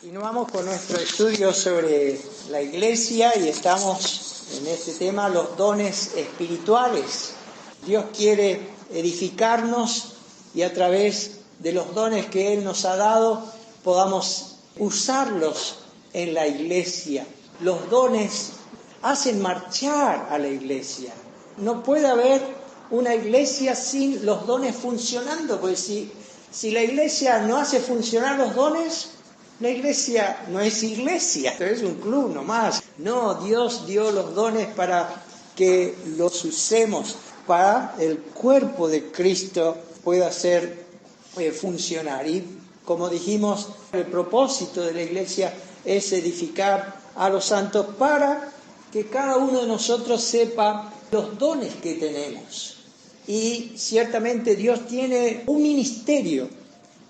Continuamos con nuestro estudio sobre la Iglesia y estamos en este tema, los dones espirituales. Dios quiere edificarnos y a través de los dones que Él nos ha dado podamos usarlos en la Iglesia. Los dones hacen marchar a la Iglesia. No puede haber una Iglesia sin los dones funcionando, porque si la Iglesia no hace funcionar los dones, la Iglesia no es iglesia, es un club nomás. No, Dios dio los dones para que los usemos, para el cuerpo de Cristo pueda ser funcionar. Y como dijimos, el propósito de la Iglesia es edificar a los santos para que cada uno de nosotros sepa los dones que tenemos. Y ciertamente Dios tiene un ministerio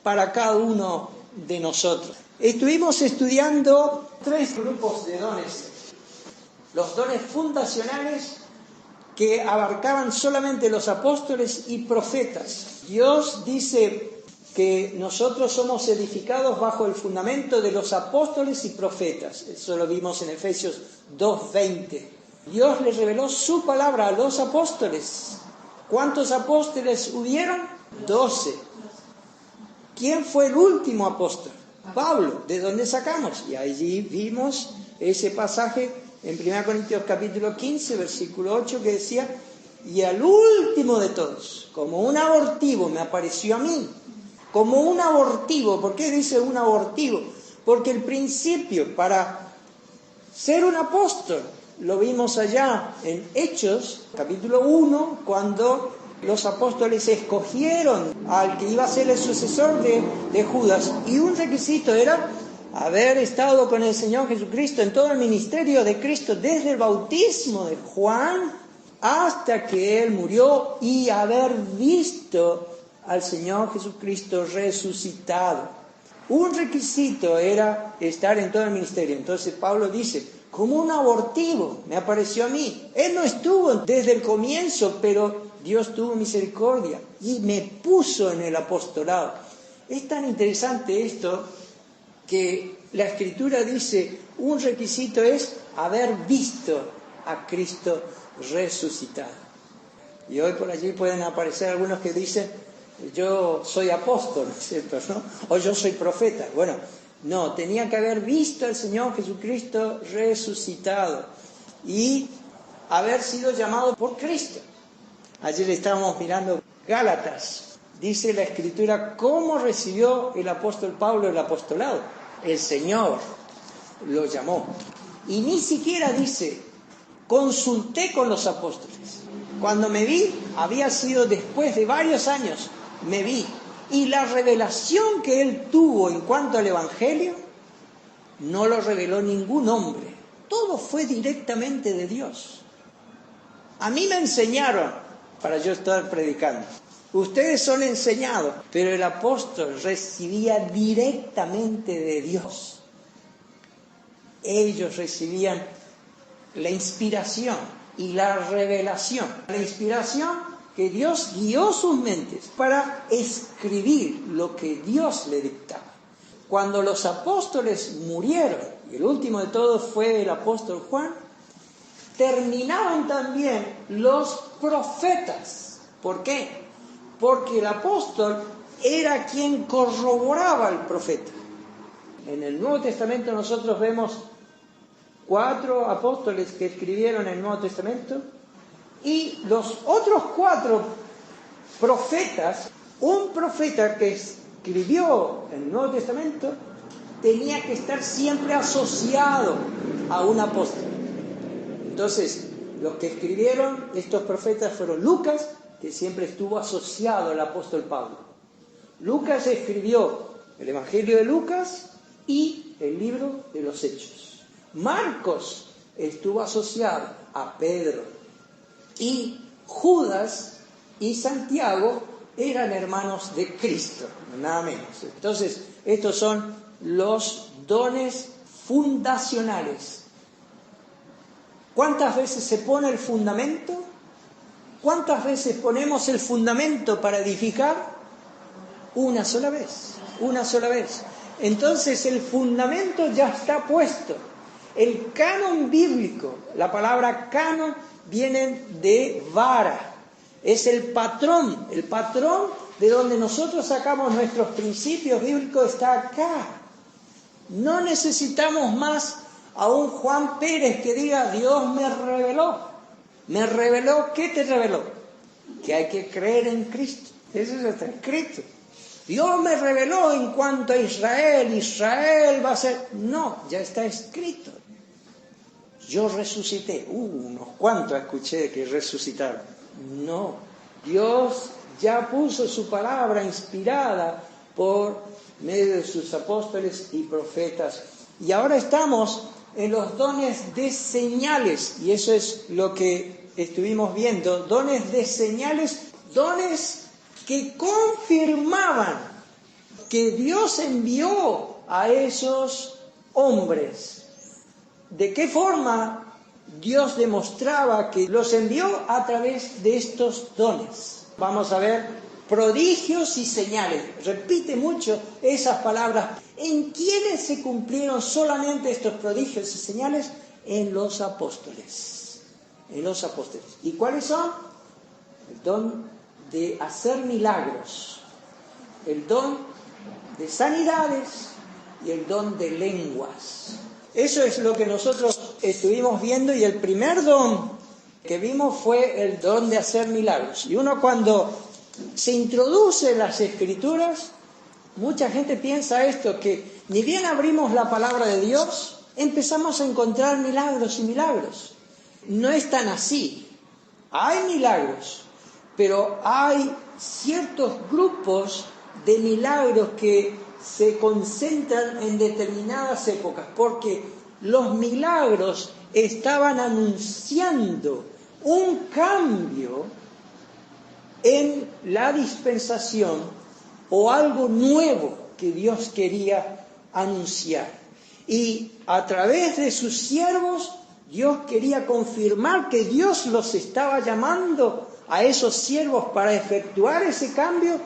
para cada uno de nosotros. Estuvimos estudiando 3 grupos de dones. Los dones fundacionales, que abarcaban solamente los apóstoles y profetas. Dios dice que nosotros somos edificados bajo el fundamento de los apóstoles y profetas. Eso lo vimos en Efesios 2:20. Dios le reveló su palabra a los apóstoles. ¿Cuántos apóstoles hubieron? 12. ¿Quién fue el último apóstol? Pablo. ¿De dónde sacamos? Y allí vimos ese pasaje en 1 Corintios capítulo 15, versículo 8, que decía: y al último de todos, como un abortivo, me apareció a mí. Como un abortivo. ¿Por qué dice un abortivo? Porque el principio para ser un apóstol lo vimos allá en Hechos, capítulo 1, cuando los apóstoles escogieron al que iba a ser el sucesor de Judas, y un requisito era haber estado con el Señor Jesucristo en todo el ministerio de Cristo, desde el bautismo de Juan hasta que Él murió, y haber visto al Señor Jesucristo resucitado. Un requisito era estar en todo el ministerio. Entonces Pablo dice: como un abortivo me apareció a mí. Él no estuvo desde el comienzo, pero Dios tuvo misericordia y me puso en el apostolado. Es tan interesante esto que la Escritura dice: un requisito es haber visto a Cristo resucitado. Y hoy por allí pueden aparecer algunos que dicen: yo soy apóstol, ¿cierto? ¿No? O yo soy profeta. Bueno, no, tenía que haber visto al Señor Jesucristo resucitado y haber sido llamado por Cristo. Ayer estábamos mirando Gálatas. Dice la Escritura cómo recibió el apóstol Pablo el apostolado. El Señor lo llamó. Y ni siquiera dice: consulté con los apóstoles. Cuando me vi, había sido después de varios años, me vi. Y la revelación que él tuvo en cuanto al Evangelio, no lo reveló ningún hombre. Todo fue directamente de Dios. A mí me enseñaron para yo estar predicando. Ustedes son enseñados, pero el apóstol recibía directamente de Dios. Ellos recibían la inspiración y la revelación. La inspiración que Dios guió sus mentes para escribir lo que Dios le dictaba. Cuando los apóstoles murieron, y el último de todos fue el apóstol Juan, terminaban también los profetas. ¿Por qué? Porque el apóstol era quien corroboraba al profeta. En el Nuevo Testamento nosotros vemos 4 apóstoles que escribieron el Nuevo Testamento, Y los otros 4 profetas, un profeta que escribió el Nuevo Testamento tenía que estar siempre asociado a un apóstol. Entonces, los que escribieron estos profetas fueron Lucas, que siempre estuvo asociado al apóstol Pablo. Lucas escribió el Evangelio de Lucas y el libro de los Hechos. Marcos estuvo asociado a Pedro. Y Judas y Santiago eran hermanos de Cristo, nada menos. Entonces, estos son los dones fundacionales. ¿Cuántas veces se pone el fundamento? ¿Cuántas veces ponemos el fundamento para edificar? Una sola vez, una sola vez. Entonces el fundamento ya está puesto. El canon bíblico, la palabra canon viene de vara. Es el patrón de donde nosotros sacamos nuestros principios bíblicos está acá. No necesitamos más a un Juan Pérez que diga, Dios me reveló. ¿Me reveló? ¿Qué te reveló? Que hay que creer en Cristo. Eso ya está escrito. Dios me reveló en cuanto a Israel va a ser... No, ya está escrito. Yo resucité. Unos cuantos escuché que resucitaron. No, Dios ya puso su palabra inspirada por medio de sus apóstoles y profetas. Y ahora estamos en los dones de señales, y eso es lo que estuvimos viendo, dones de señales, dones que confirmaban que Dios envió a esos hombres. ¿De qué forma Dios demostraba que los envió? A través de estos dones. Vamos a ver prodigios y señales. Repite mucho esas palabras. ¿En quiénes se cumplieron solamente estos prodigios y señales? En los apóstoles. En los apóstoles. ¿Y cuáles son? El don de hacer milagros, el don de sanidades y el don de lenguas. Eso es lo que nosotros estuvimos viendo, y el primer don que vimos fue el don de hacer milagros. Y uno, cuando se introduce en las Escrituras, mucha gente piensa esto, que ni bien abrimos la palabra de Dios, empezamos a encontrar milagros y milagros. No es tan así. Hay milagros, pero hay ciertos grupos de milagros que se concentran en determinadas épocas, porque los milagros estaban anunciando un cambio en la dispensación o algo nuevo que Dios quería anunciar. Y a través de sus siervos, Dios quería confirmar que Dios los estaba llamando a esos siervos para efectuar ese cambio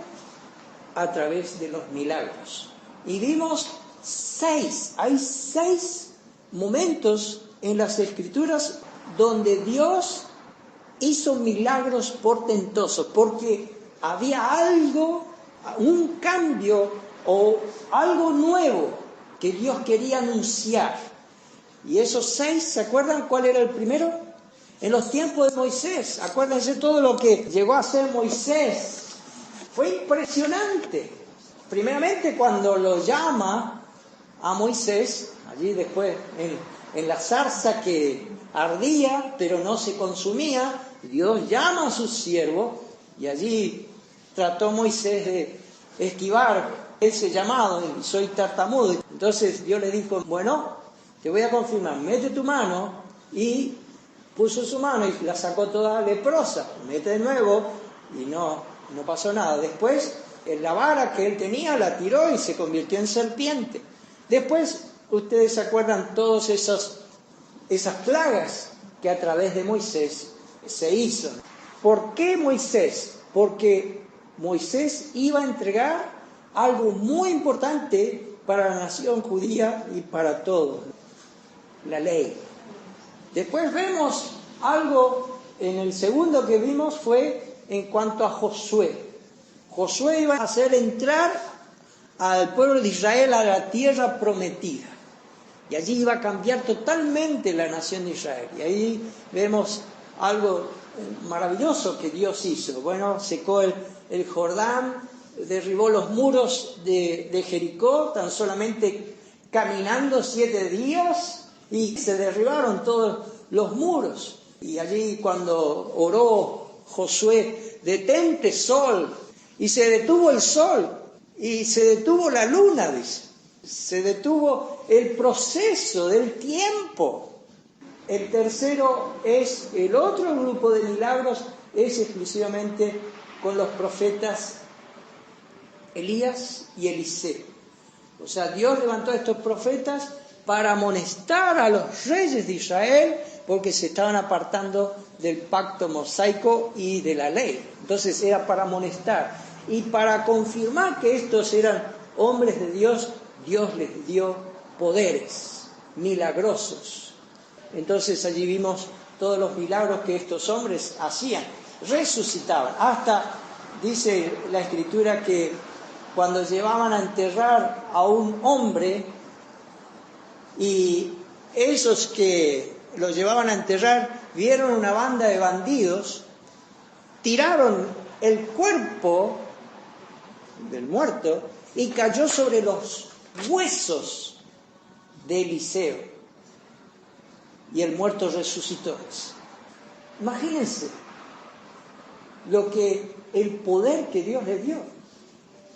a través de los milagros. Y vimos 6, hay 6 momentos en las Escrituras donde Dios hizo milagros portentosos, porque había algo, un cambio o algo nuevo que Dios quería anunciar. Y esos 6, ¿se acuerdan cuál era el primero? En los tiempos de Moisés, acuérdense todo lo que llegó a hacer Moisés. Fue impresionante. Primeramente, cuando lo llama a Moisés, allí después en la zarza que ardía pero no se consumía, Dios llama a su siervo, y allí trató Moisés de esquivar ese llamado, y soy tartamudo. Entonces Dios le dijo, bueno, te voy a confirmar, mete tu mano, y puso su mano y la sacó toda leprosa, mete de nuevo y no pasó nada. Después la vara que él tenía la tiró y se convirtió en serpiente. Después ustedes se acuerdan todas esas plagas que a través de Moisés se hizo. ¿Por qué Moisés? Porque Moisés iba a entregar algo muy importante para la nación judía y para todos, la ley. Después vemos algo, en el segundo que vimos fue en cuanto a Josué. Josué iba a hacer entrar al pueblo de Israel a la tierra prometida. Y allí iba a cambiar totalmente la nación de Israel. Y ahí vemos algo maravilloso que Dios hizo. Bueno, secó el Jordán, derribó los muros de Jericó, tan solamente caminando 7 días, y se derribaron todos los muros. Y allí cuando oró Josué, detente sol, y se detuvo el sol, y se detuvo la luna, dice. Se detuvo el proceso del tiempo. El tercero es, el otro grupo de milagros es exclusivamente con los profetas Elías y Eliseo. O sea, Dios levantó a estos profetas para amonestar a los reyes de Israel porque se estaban apartando del pacto mosaico y de la ley. Entonces era para amonestar. Y para confirmar que estos eran hombres de Dios, Dios les dio poderes milagrosos. Entonces allí vimos todos los milagros que estos hombres hacían. Resucitaban. Hasta, dice la Escritura, que cuando llevaban a enterrar a un hombre, y esos que lo llevaban a enterrar vieron una banda de bandidos, tiraron el cuerpo del muerto y cayó sobre los huesos de Eliseo, y el muerto resucitó. Imagínense el poder que Dios les dio.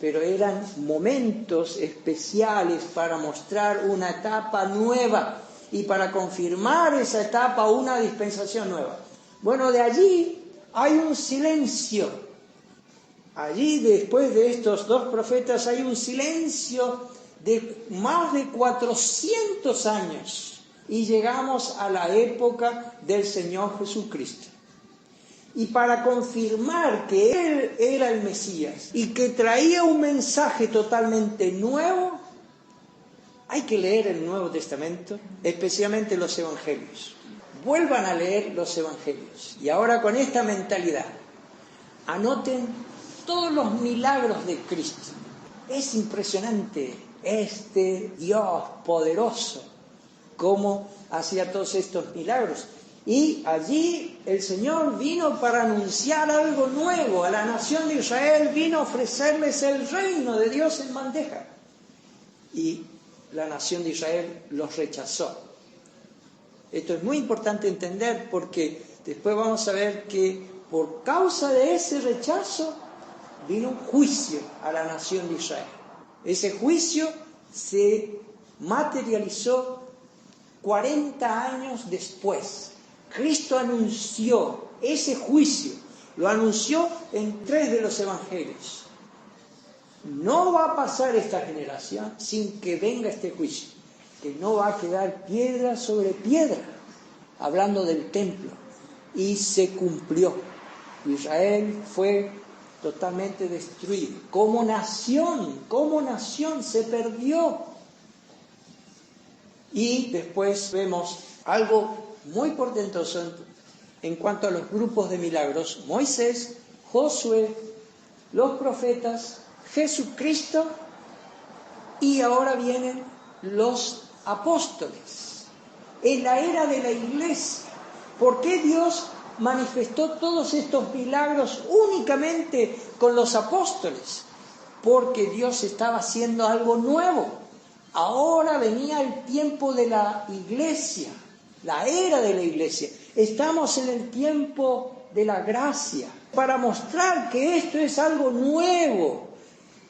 Pero eran momentos especiales para mostrar una etapa nueva y para confirmar esa etapa, una dispensación nueva. Bueno, de allí hay un silencio. Allí, después de estos 2 profetas, hay un silencio de más de 400 años. Y llegamos a la época del Señor Jesucristo. Y para confirmar que Él era el Mesías y que traía un mensaje totalmente nuevo, hay que leer el Nuevo Testamento, especialmente los Evangelios. Vuelvan a leer los Evangelios. Y ahora con esta mentalidad, anoten todos los milagros de Cristo. Es impresionante este Dios poderoso, cómo hacía todos estos milagros. Y allí el Señor vino para anunciar algo nuevo a la nación de Israel, vino a ofrecerles el reino de Dios en bandeja. Y la nación de Israel los rechazó. Esto es muy importante entender porque después vamos a ver que por causa de ese rechazo vino un juicio a la nación de Israel. Ese juicio se materializó 40 años después. Cristo anunció ese juicio, lo anunció en 3 de los evangelios. No va a pasar esta generación sin que venga este juicio, que no va a quedar piedra sobre piedra, hablando del templo, y se cumplió. Israel fue totalmente destruido. Como nación se perdió. Y después vemos algo muy portentoso en cuanto a los grupos de milagros: Moisés, Josué, los profetas, Jesucristo, y ahora vienen los apóstoles. En la era de la iglesia, ¿por qué Dios manifestó todos estos milagros únicamente con los apóstoles? Porque Dios estaba haciendo algo nuevo. Ahora venía el tiempo de la iglesia, la era de la iglesia. Estamos en el tiempo de la gracia, para mostrar que esto es algo nuevo.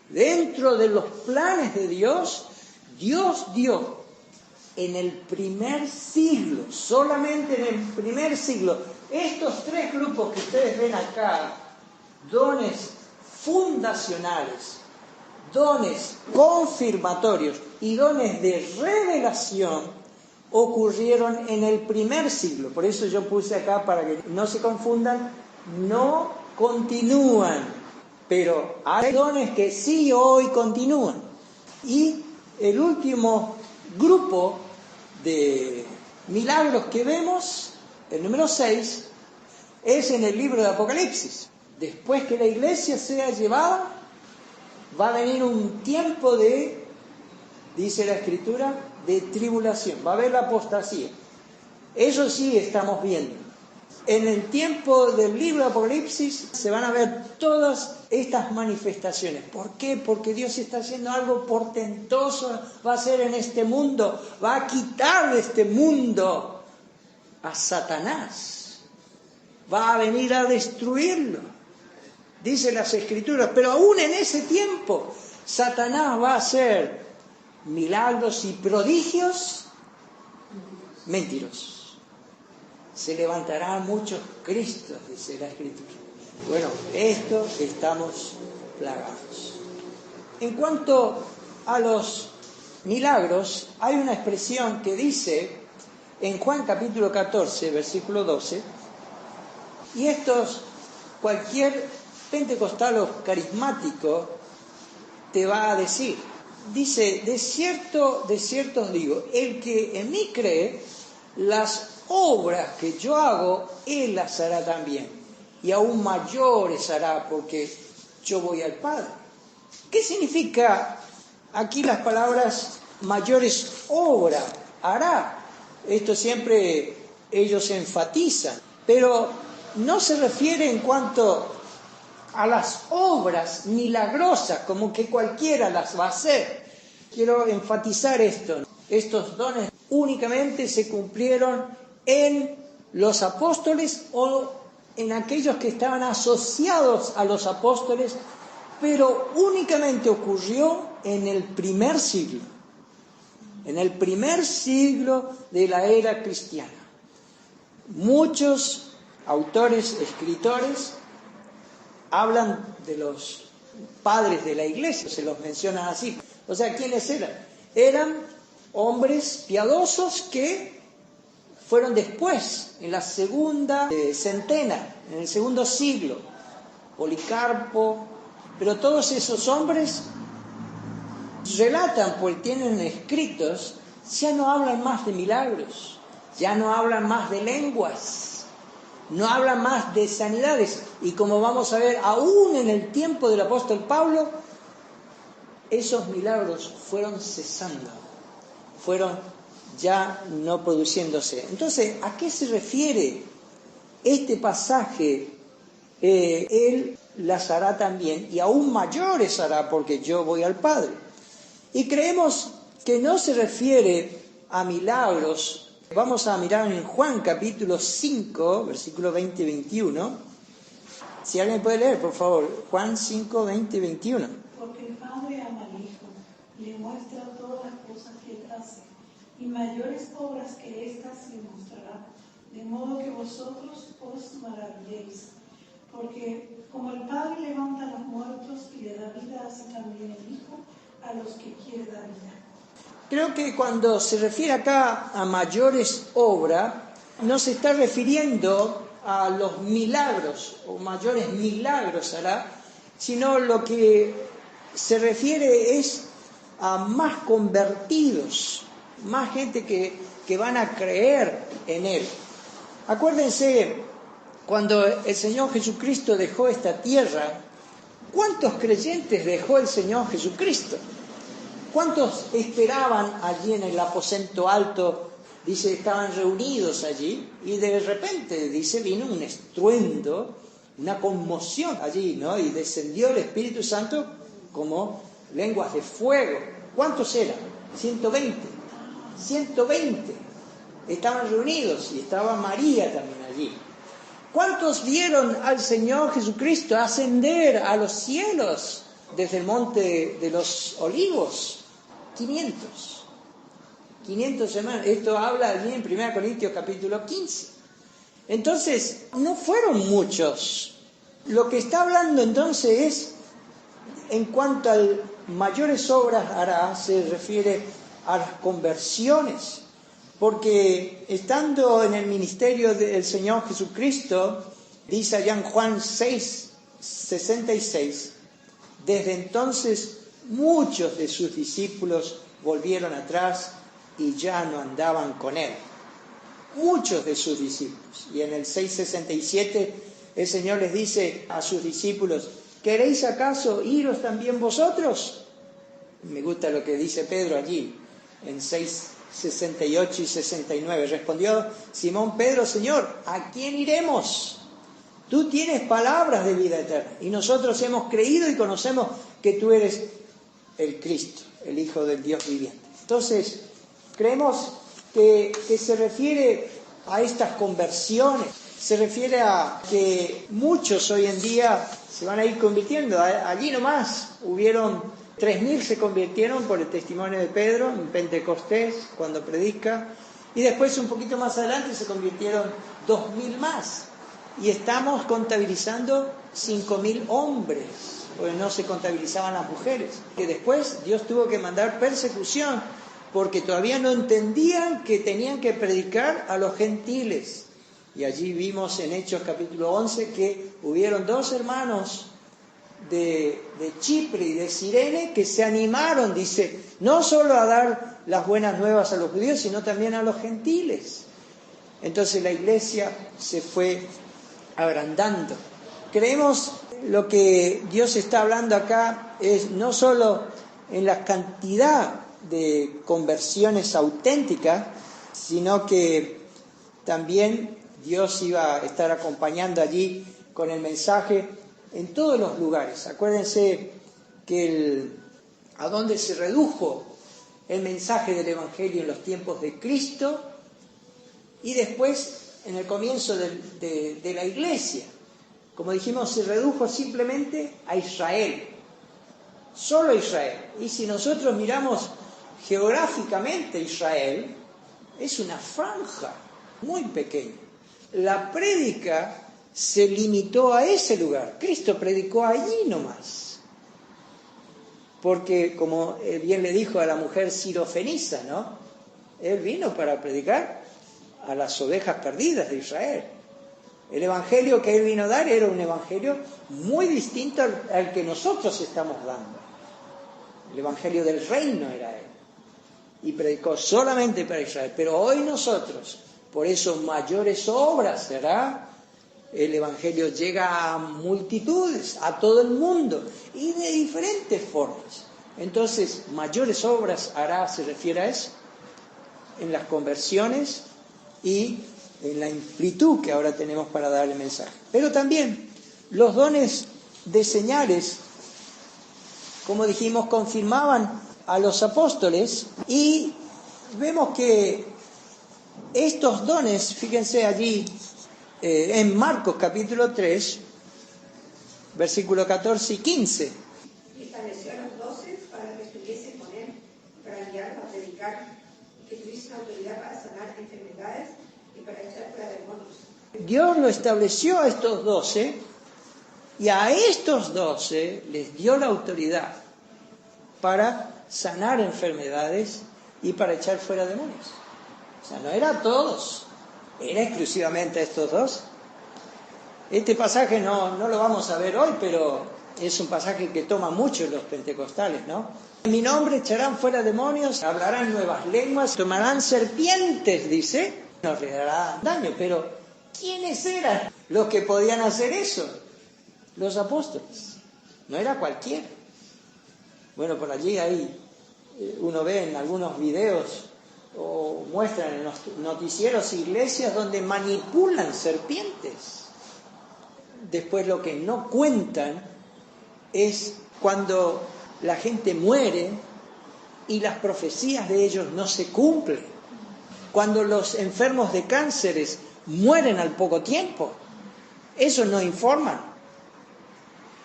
Dentro de los planes de Dios, Dios dio en el primer siglo, solamente en el primer siglo, estos 3 grupos que ustedes ven acá, dones fundacionales, dones confirmatorios y dones de revelación, ocurrieron en el primer siglo. Por eso yo puse acá, para que no se confundan, no continúan, pero hay dones que sí hoy continúan. Y el último grupo de milagros que vemos, el número 6, es en el libro de Apocalipsis. Después que la iglesia sea llevada, va a venir un tiempo de, dice la Escritura, de tribulación. Va a haber la apostasía. Eso sí estamos viendo. En el tiempo del libro de Apocalipsis se van a ver todas estas manifestaciones. ¿Por qué? Porque Dios está haciendo algo portentoso, va a hacer en este mundo, va a quitar de este mundo a Satanás, va a venir a destruirlo, dice las Escrituras. Pero aún en ese tiempo, Satanás va a hacer milagros y prodigios mentirosos. Se levantarán muchos Cristos, dice la Escritura. Bueno, esto estamos plagados. En cuanto a los milagros, hay una expresión que dice en Juan capítulo 14, versículo 12, y cualquier pentecostal o carismático te va a decir, dice, de cierto os digo, el que en mí cree, las obras que yo hago, él las hará también, y aún mayores hará, porque yo voy al Padre. ¿Qué significa aquí las palabras mayores obras hará? Esto siempre ellos enfatizan, pero no se refiere en cuanto a las obras milagrosas, como que cualquiera las va a hacer. Quiero enfatizar esto. Estos dones únicamente se cumplieron en los apóstoles o en aquellos que estaban asociados a los apóstoles, pero únicamente ocurrió en el primer siglo. En el primer siglo de la era cristiana. Muchos autores, escritores, hablan de los padres de la iglesia, se los mencionan así. O sea, ¿quiénes eran? Eran hombres piadosos que fueron después, en la segunda centena, en el segundo siglo. Policarpo, pero todos esos hombres relatan, pues tienen escritos, ya no hablan más de milagros, ya no hablan más de lenguas, no hablan más de sanidades. Y como vamos a ver, aún en el tiempo del apóstol Pablo, esos milagros fueron cesando, fueron ya no produciéndose. Entonces, ¿a qué se refiere este pasaje? Él las hará también, y aún mayores hará, porque yo voy al Padre. Y creemos que no se refiere a milagros. Vamos a mirar en Juan capítulo 5, versículo 20 y 21. Si alguien puede leer, por favor, Juan 5, 20 y 21. Porque el Padre ama al Hijo, le muestra todas las cosas que Él hace, y mayores obras que éstas le mostrará, de modo que vosotros os maravilléis. Porque como el Padre levanta a los muertos y le da vida, así también el Hijo a los que quiere dar vida. Creo que cuando se refiere acá a mayores obras, no se está refiriendo a los milagros o mayores milagros hará, sino lo que se refiere es a más convertidos, más gente que van a creer en Él. Acuérdense, cuando el Señor Jesucristo dejó esta tierra, ¿cuántos creyentes dejó el Señor Jesucristo? ¿Cuántos esperaban allí en el aposento alto? Dice, estaban reunidos allí y de repente, dice, vino un estruendo, una conmoción allí, ¿no? Y descendió el Espíritu Santo como lenguas de fuego. ¿Cuántos eran? 120. 120 estaban reunidos y estaba María también allí. ¿Cuántos vieron al Señor Jesucristo ascender a los cielos desde el monte de los Olivos? 500 hermanos. Esto habla allí en 1 Corintios capítulo 15. Entonces, no fueron muchos. Lo que está hablando entonces es, en cuanto a mayores obras hará, se refiere a las conversiones. Porque estando en el ministerio del Señor Jesucristo, dice allá en Juan 6, 66, desde entonces muchos de sus discípulos volvieron atrás y ya no andaban con Él. Muchos de sus discípulos. Y en el 6:67 el Señor les dice a sus discípulos, ¿queréis acaso iros también vosotros? Me gusta lo que dice Pedro allí, en 6:67. 68 y 69. Respondió Simón Pedro: Señor, ¿a quién iremos? Tú tienes palabras de vida eterna, y nosotros hemos creído y conocemos que tú eres el Cristo, el Hijo del Dios viviente. Entonces, creemos que se refiere a estas conversiones, se refiere a que muchos hoy en día se van a ir convirtiendo. Allí nomás hubieron 3.000 se convirtieron por el testimonio de Pedro en Pentecostés, cuando predica, y después un poquito más adelante se convirtieron 2.000 más. Y estamos contabilizando 5.000 hombres, porque no se contabilizaban las mujeres. Que después Dios tuvo que mandar persecución, porque todavía no entendían que tenían que predicar a los gentiles. Y allí vimos en Hechos capítulo 11 que hubieron 2 hermanos de Chipre y de Cirene que se animaron, dice, no solo a dar las buenas nuevas a los judíos, sino también a los gentiles. Entonces la iglesia se fue agrandando. Creemos lo que Dios está hablando acá es no solo en la cantidad de conversiones auténticas, sino que también Dios iba a estar acompañando allí con el mensaje en todos los lugares. Acuérdense que a donde se redujo el mensaje del Evangelio en los tiempos de Cristo y después en el comienzo de la iglesia. Como dijimos, se redujo simplemente a Israel, solo a Israel. Y si nosotros miramos geográficamente Israel, es una franja muy pequeña. La prédica se limitó a ese lugar. Cristo predicó allí nomás. Porque, como bien le dijo a la mujer sirofenisa, ¿no? Él vino para predicar a las ovejas perdidas de Israel. El evangelio que él vino a dar era un evangelio muy distinto al que nosotros estamos dando. El evangelio del reino era él. Y predicó solamente para Israel. Pero hoy nosotros, por eso mayores obras será. El evangelio llega a multitudes, a todo el mundo, y de diferentes formas. Entonces, mayores obras hará, se refiere a eso, en las conversiones y en la amplitud que ahora tenemos para dar el mensaje. Pero también los dones de señales, como dijimos, confirmaban a los apóstoles, y vemos que estos dones, fíjense allí en Marcos capítulo 3, versículo 14 y 15. Y estableció a los 12 para que estuviesen con él, para enviarlos a predicar, y que tuviesen autoridad para sanar enfermedades y para echar fuera demonios. Dios lo estableció a estos 12, y a estos 12 les dio la autoridad para sanar enfermedades y para echar fuera demonios. O sea, no era a todos, era exclusivamente a estos 2. Este pasaje no lo vamos a ver hoy, pero es un pasaje que toma mucho los pentecostales, ¿no? En mi nombre echarán fuera demonios, hablarán nuevas lenguas, tomarán serpientes, dice, no les hará daño. Pero ¿quiénes eran los que podían hacer eso? Los apóstoles. No era cualquiera. Bueno, por allí uno ve en algunos videos o muestran en los noticieros iglesias donde manipulan serpientes. Después lo que no cuentan es cuando la gente muere y las profecías de ellos no se cumplen. Cuando los enfermos de cánceres mueren al poco tiempo. Eso no informan.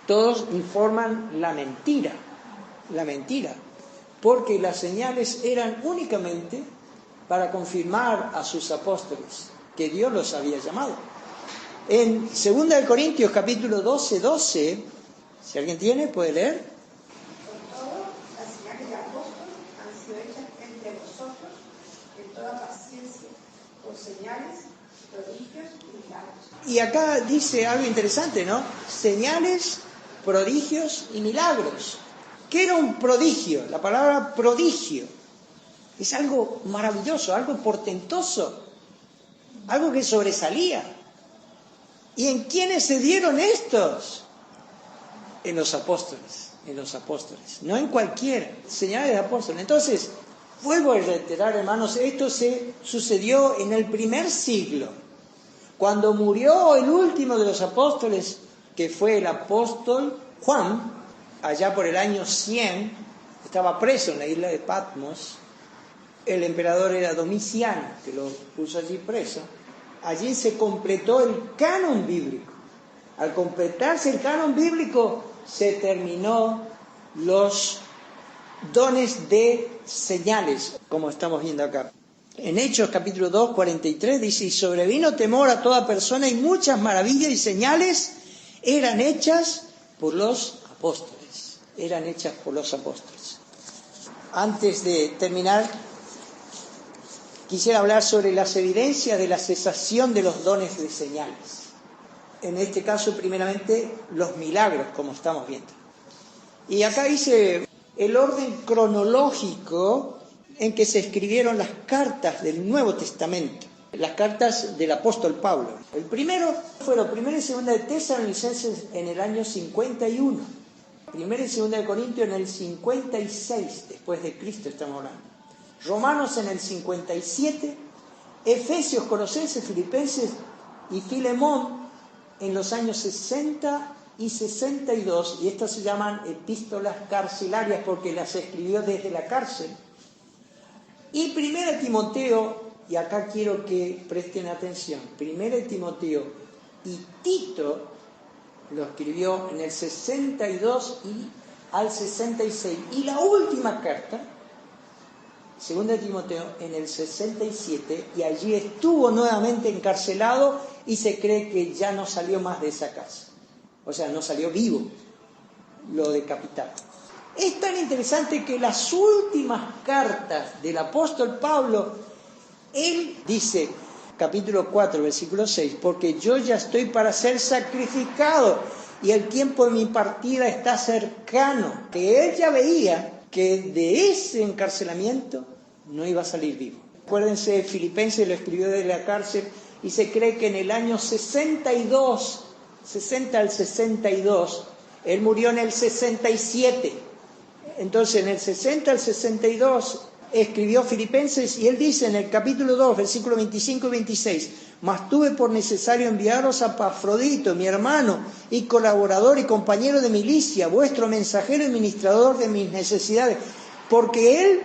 Todos informan la mentira. La mentira. Porque las señales eran únicamente para confirmar a sus apóstoles que Dios los había llamado. En 2 Corintios capítulo 12, si alguien tiene, puede leer. Por todo, las señales de apóstol han sido hechas entre vosotros en toda paciencia, por señales, prodigios y milagros. Y acá dice algo interesante, ¿no? Señales, prodigios y milagros. ¿Qué era un prodigio? La palabra prodigio es algo maravilloso, algo portentoso, algo que sobresalía. ¿Y en quiénes se dieron estos? En los apóstoles, no en cualquiera, señales de apóstoles. Entonces, Vuelvo a reiterar, hermanos, esto se sucedió en el primer siglo, cuando murió el último de los apóstoles, que fue el apóstol Juan, allá por el año 100, estaba preso en la isla de Patmos. El emperador era Domiciano, que lo puso allí preso. Allí se completó el canon bíblico. Al completarse el canon bíblico, se terminó los dones de señales, como estamos viendo acá. En Hechos capítulo 2, 43 dice: y sobrevino temor a toda persona, y muchas maravillas y señales eran hechas por los apóstoles. Eran hechas por los apóstoles. Antes de terminar, quisiera hablar sobre las evidencias de la cesación de los dones de señales. En este caso, primeramente, los milagros, como estamos viendo. Y acá dice el orden cronológico en que se escribieron las cartas del Nuevo Testamento, las cartas del apóstol Pablo. El primero fueron 1 y 2 de Tesalonicenses en el año 51, 1 y 2 de Corintios en el 56, después de Cristo estamos hablando, Romanos en el 57, Efesios, Colosenses, Filipenses y Filemón en los años 60 y 62, y estas se llaman epístolas carcelarias porque las escribió desde la cárcel. Y 1 Timoteo, y acá quiero que presten atención, 1 Timoteo y Tito lo escribió en el 62 y al 66, y la última carta, 2 Timoteo, en el 67, y allí estuvo nuevamente encarcelado y se cree que ya no salió más de esa casa. O sea, no salió vivo, lo decapitaron. Es tan interesante que las últimas cartas del apóstol Pablo, él dice, capítulo 4, versículo 6, porque yo ya estoy para ser sacrificado y el tiempo de mi partida está cercano, que él ya veía que de ese encarcelamiento no iba a salir vivo. Acuérdense, Filipenses lo escribió desde la cárcel y se cree que en el año 62, 60 al 62, él murió en el 67. Entonces, en el 60 al 62 escribió Filipenses y él dice en el capítulo 2, versículos 25 y 26, mas tuve por necesario enviaros a Epafrodito, mi hermano y colaborador y compañero de milicia, vuestro mensajero y ministrador de mis necesidades, porque él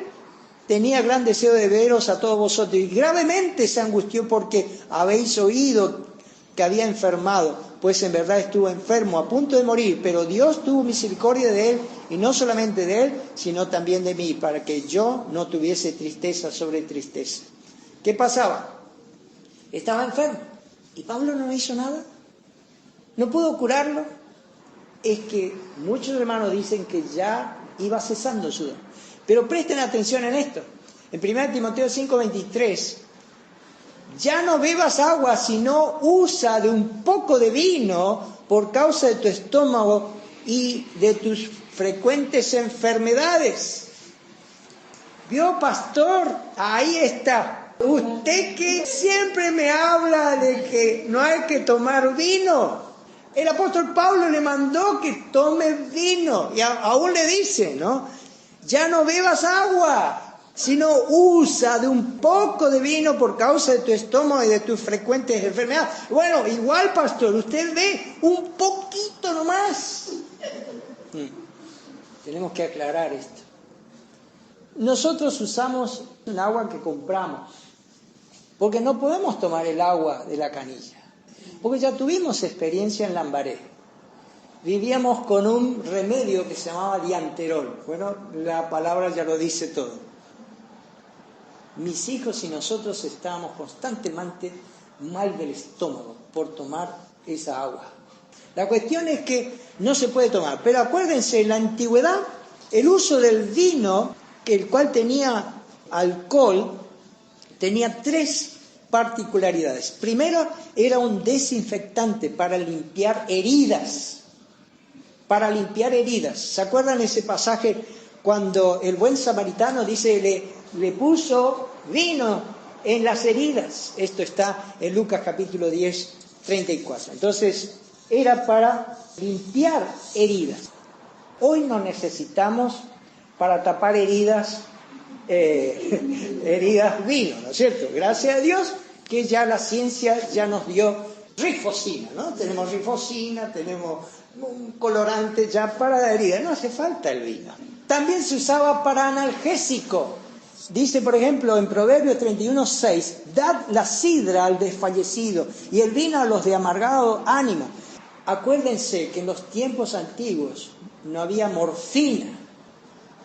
tenía gran deseo de veros a todos vosotros y gravemente se angustió porque habéis oído que había enfermado, pues en verdad estuvo enfermo, a punto de morir, pero Dios tuvo misericordia de él, y no solamente de él, sino también de mí, para que yo no tuviese tristeza sobre tristeza. ¿Qué pasaba? Estaba enfermo, y Pablo no hizo nada, no pudo curarlo. Es que muchos hermanos dicen que ya iba cesando su don. Pero presten atención en esto. En 1 Timoteo 5:23, ya no bebas agua, sino usa de un poco de vino por causa de tu estómago y de tus frecuentes enfermedades. ¿Vio, pastor? Ahí está. Usted que siempre me habla de que no hay que tomar vino. El apóstol Pablo le mandó que tome vino y aún le dice, ¿no? Ya no bebas agua, sino usa de un poco de vino por causa de tu estómago y de tus frecuentes enfermedades. Bueno, igual, pastor, usted ve un poquito nomás. Tenemos que aclarar esto. Nosotros usamos un agua que compramos, porque no podemos tomar el agua de la canilla, porque ya tuvimos experiencia en Lambaré. Vivíamos con un remedio que se llamaba dianterol. Bueno, la palabra ya lo dice todo. Mis hijos y nosotros estábamos constantemente mal del estómago por tomar esa agua. La cuestión es que no se puede tomar. Pero acuérdense, en la antigüedad, el uso del vino, el cual tenía alcohol, tenía 3 particularidades. Primero, era un desinfectante para limpiar heridas. Para limpiar heridas. ¿Se acuerdan ese pasaje cuando el buen samaritano dice, le puso vino en las heridas? Esto está en Lucas capítulo 10, 34. Entonces, era para limpiar heridas. Hoy no necesitamos para tapar heridas heridas vino, ¿no es cierto? Gracias a Dios que ya la ciencia ya nos dio rifocina, ¿no? Tenemos rifocina, tenemos un colorante ya para la herida, no hace falta el vino. También se usaba para analgésico. Dice, por ejemplo, en Proverbios 31:6, dad la sidra al desfallecido y el vino a los de amargado ánimo. Acuérdense que en los tiempos antiguos no había morfina.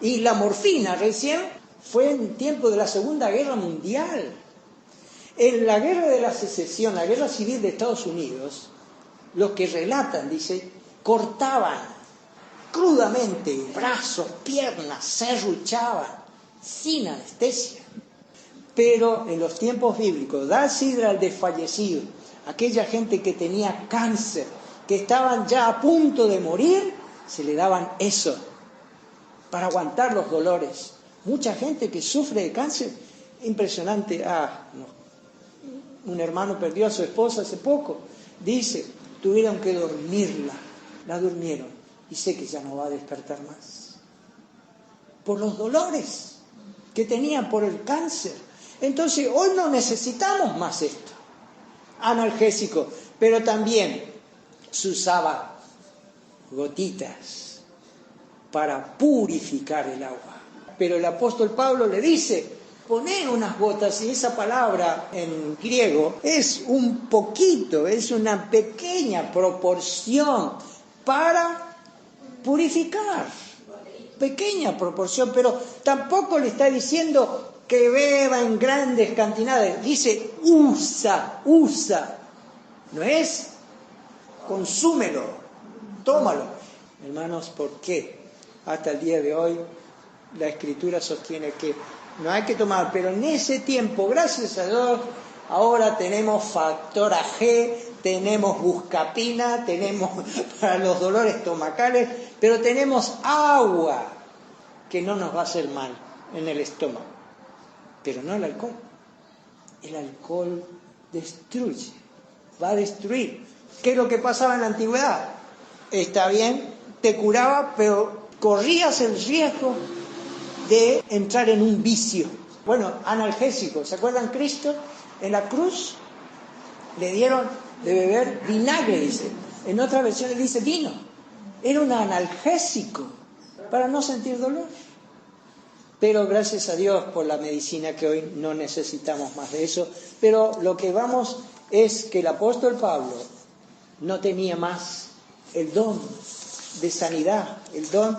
Y la morfina recién fue en tiempo de la Segunda Guerra Mundial. En la Guerra de la Secesión, la Guerra Civil de Estados Unidos, los que relatan, dice, cortaban crudamente brazos, piernas, serruchaban, sin anestesia. Pero en los tiempos bíblicos, dar sidra al desfallecido, aquella gente que tenía cáncer, que estaban ya a punto de morir, se le daban eso para aguantar los dolores. Mucha gente que sufre de cáncer, impresionante. Un hermano perdió a su esposa hace poco, dice, tuvieron que dormirla, la durmieron, y sé que ya no va a despertar más. Por los dolores que tenían por el cáncer. Entonces, hoy no necesitamos más esto, analgésico, pero también se usaba gotitas para purificar el agua. Pero el apóstol Pablo le dice, poné unas gotas, y esa palabra en griego es un poquito, es una pequeña proporción para purificar. Pequeña proporción, pero tampoco le está diciendo que beba en grandes cantidades. Dice, usa. No es, consúmelo, tómalo. Hermanos, ¿por qué? Hasta el día de hoy la Escritura sostiene que no hay que tomar, pero en ese tiempo, gracias a Dios, ahora tenemos Factora G, tenemos Buscapina, tenemos para los dolores estomacales, pero tenemos agua que no nos va a hacer mal en el estómago, pero no el alcohol. El alcohol destruye, va a destruir. ¿Qué es lo que pasaba en la antigüedad? Está bien, te curaba, pero corrías el riesgo de entrar en un vicio. Bueno, analgésico. ¿Se acuerdan Cristo? En la cruz le dieron de beber vinagre, dice. En otra versión le dice vino. Era un analgésico para no sentir dolor. Pero gracias a Dios por la medicina que hoy no necesitamos más de eso. Pero lo que vamos es que el apóstol Pablo no tenía más el don de sanidad, el don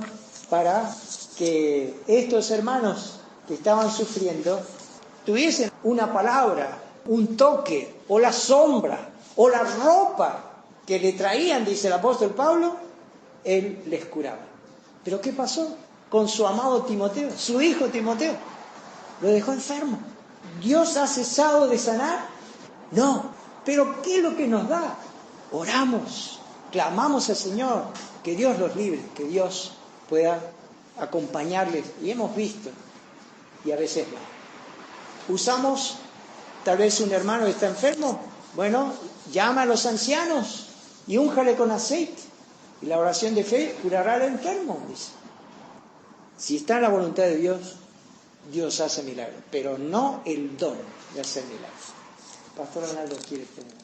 para que estos hermanos que estaban sufriendo tuviesen una palabra, un toque, o la sombra, o la ropa que le traían, dice el apóstol Pablo, él les curaba. ¿Pero qué pasó con su amado Timoteo, su hijo Timoteo? Lo dejó enfermo. ¿Dios ha cesado de sanar? No. ¿Pero qué es lo que nos da? Oramos, clamamos al Señor, que Dios los libre, que Dios pueda acompañarles. Y hemos visto, y a veces no. Usamos, tal vez un hermano que está enfermo, bueno, llama a los ancianos y únjale con aceite. Y la oración de fe curará al enfermo, dice. Si está en la voluntad de Dios, Dios hace milagros, pero no el don de hacer milagros. Pastor Arnaldo quiere tener.